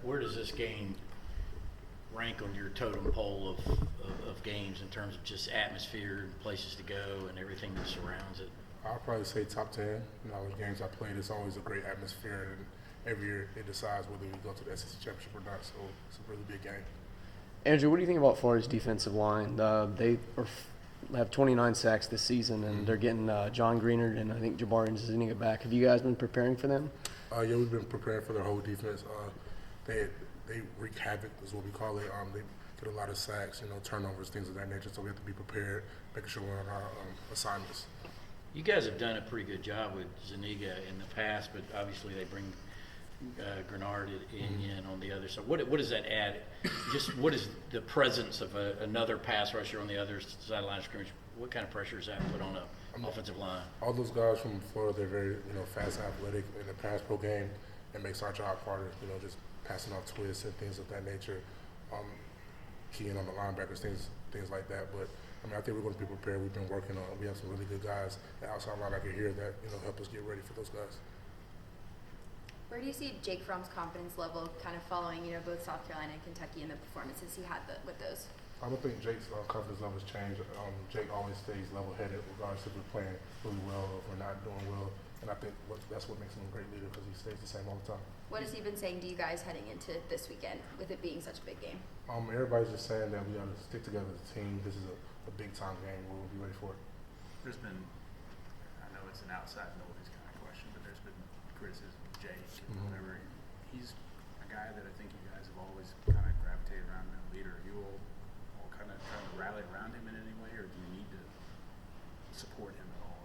where does this game rank on your totem pole of games in terms of just atmosphere and places to go and everything that surrounds it? I'll probably say top 10. The games I played, it's always a great atmosphere, and every year it decides whether we go to the SEC championship or not. So it's a really big game. Andrew, what do you think about Florida's defensive line? They have 29 sacks this season, and they're getting John Greenard and I think Jabari Zuniga back. Have you guys been preparing for them? Yeah, we've been preparing for their whole defense. They wreak havoc, is what we call it. They get a lot of sacks, turnovers, things of that nature. So we have to be prepared, making sure we're on our assignments. You guys have done a pretty good job with Zuniga in the past, but obviously they bring Grenard in on the other side. What does that add? Just what is the presence of another pass rusher on the other sideline of scrimmage? What kind of pressure does that put on an offensive line? All those guys from Florida, they're very fast, athletic in the pass pro game. It makes our job harder. Just passing off twists and things of that nature. Keying on the linebackers, things like that. But I think we're going to be prepared. We've been working on it. We have some really good guys at outside linebacker here that help us get ready for those guys. Where do you see Jake Fromm's confidence level kind of following, both South Carolina and Kentucky and the performances he had with those? I don't think Jake's confidence levels change. Jake always stays level-headed regardless if we're playing really well or if we're not doing well. And I think that's what makes him a great leader because he stays the same all the time. What has he been saying to you guys heading into this weekend with it being such a big game? Everybody's just saying that we got to stick together as a team. This is a big-time game. We'll be ready for it. There's been, I know it's an outside noise kind of question, but there's been criticism of Jake and whatever. He's a guy that I think you guys have always kind of gravitated around as a leader. Are you all kind of trying to rally around him in any way, or do you need to support him at all?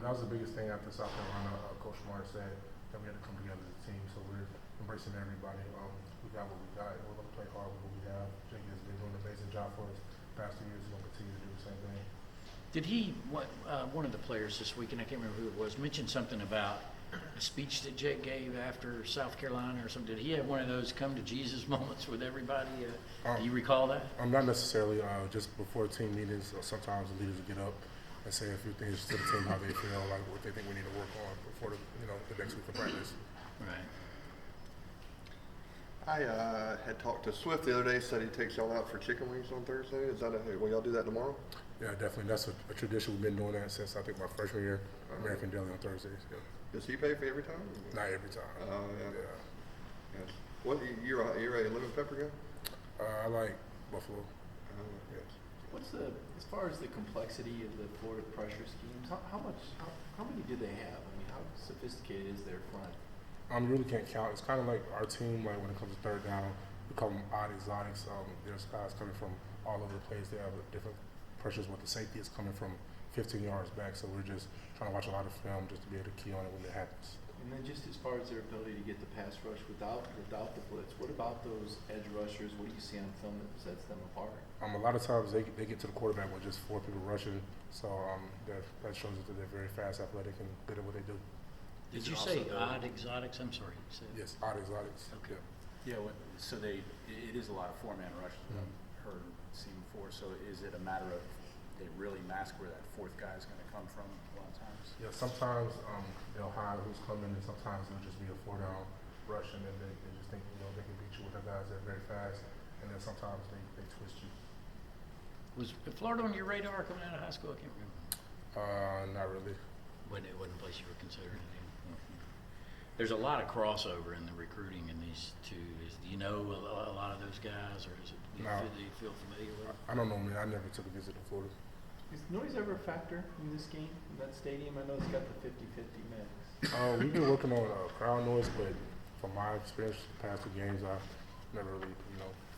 That was the biggest thing after South Carolina. Coach Smart said that we had to come together as a team, so we're embracing everybody. We got what we got, and we're going to play hard with what we have. Jake has been doing an amazing job for us the past 2 years. He's going to continue to do the same thing. Did one of the players this weekend, I can't remember who it was, mentioned something about a speech that Jake gave after South Carolina or something? Did he have one of those come to Jesus moments with everybody? Do you recall that? Not necessarily. Just before team meetings, sometimes the leaders will get up and say a few things to the team, how they feel, like what they think we need to work on before the next week of practice. Right. I had talked to Swift the other day. Said he takes y'all out for chicken wings on Thursday. Will y'all do that tomorrow? Yeah, definitely. That's a tradition. We've been doing that since I think my freshman year. American Deli on Thursdays. Yeah. Does he pay for every time? Not every time. Yeah. Yes. What you're a lemon pepper guy? I like Buffalo. Yes. What's as far as the complexity of the Florida pressure schemes? How many do they have? I mean, how sophisticated is their front? You really can't count. It's kind of like our team. Like when it comes to third down, we call them odd exotics. There's guys coming from all over the place. They have different pressures. What the safety is coming from 15 yards back. So we're just trying to watch a lot of film just to be able to key on it when it happens. And then just as far as their ability to get the pass rush without the blitz, what about those edge rushers? What do you see on film that sets them apart? A lot of times they get to the quarterback with just 4 people rushing. So that shows us that they're very fast, athletic, and good at what they do. Did you say odd exotics? I'm sorry. You said. Yes, odd exotics. Okay. Yeah. So it is a lot of four-man rushes. I've heard seen before. So is it a matter of they really mask where that fourth guy is going to come from a lot of times? Yeah, sometimes they'll hide who's coming, and sometimes it'll just be a 4-down rush, and then they just think they can beat you with their guys that are very fast, and then sometimes they twist you. Was Florida on your radar coming out of high school? I can't remember. Not really. It wasn't a place you were considering. There's a lot of crossover in the recruiting in these two. Do you know a lot of those guys, or do you feel familiar with them? I don't know, man. I never took a visit to Florida. Is noise ever a factor in this game, in that stadium? I know it's got the 50-50 mix. We've been working on crowd noise, but from my experience the past 2 games, I've never really,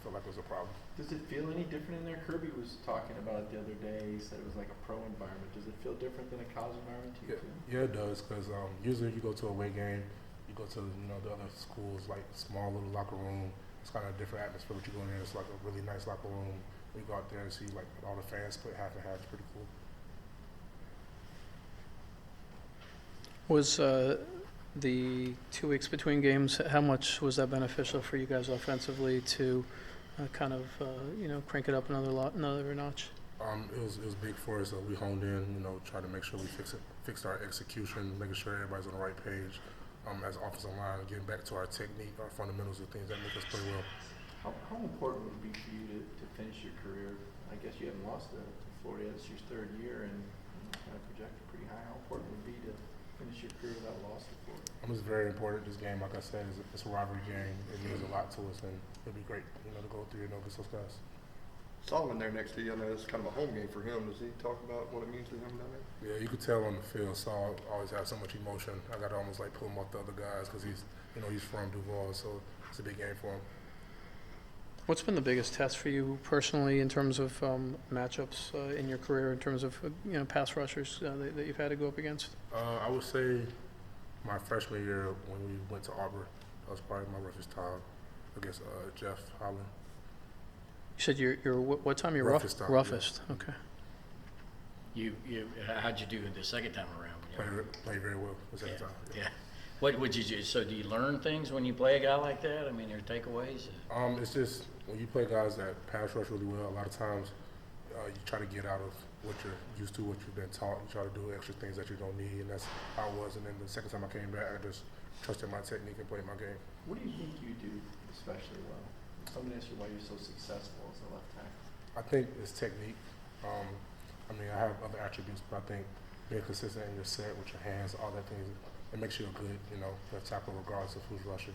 felt like it was a problem. Does it feel any different in there? Kirby was talking about it the other day. He said it was like a pro environment. Does it feel different than a college environment to you too? Yeah, it does, because usually you go to a away game, you go to the other schools, like small little locker room. It's kind of a different atmosphere. But you go in there, it's like a really nice locker room. We go out there and see like all the fans split half and half. It's pretty cool. Was the 2 weeks between games, how much was that beneficial for you guys offensively to kind of crank it up another notch? It was big for us. We honed in, try to make sure we fixed our execution, making sure everybody's on the right page. as offensive line, getting back to our technique, our fundamentals, the things that make us play well. How important would it be for you to finish your career? I guess you haven't lost to Florida. It's your third year and kind of projected pretty high. How important would it be to finish your career without a loss to Florida? It's very important. This game, like I said, it's a rivalry game. It means a lot to us, and it'll be great, to go through and against those guys. Solomon there next to you, I know it's kind of a home game for him. Does he talk about what it means to him down there? Yeah, you could tell on the field. Saul always has so much emotion. I got to almost like pull him off the other guys because he's from Duval, so it's a big game for him. What's been the biggest test for you personally in terms of matchups in your career, in terms of pass rushers that you've had to go up against? I would say my freshman year when we went to Auburn, that was probably my roughest time against Jeff Holland. You said you're what time? You're Roughest time, yeah. roughest. Okay. How'd you do the second time around? Played very well the second time. Yeah. What would you do? So do you learn things when you play a guy like that? I mean, are there takeaways? It's just when you play guys that pass rush really well, a lot of times you try to get out of what you're used to, what you've been taught. You try to do extra things that you don't need, and that's how it was. And then the second time I came back, I just trusted my technique and played my game. What do you think you do especially well? Someone asked you why you're so successful as a left tackle. I think it's technique. I have other attributes, but I think being consistent in your set with your hands, all that things, it makes you a good, left tackle regardless of who's rushing.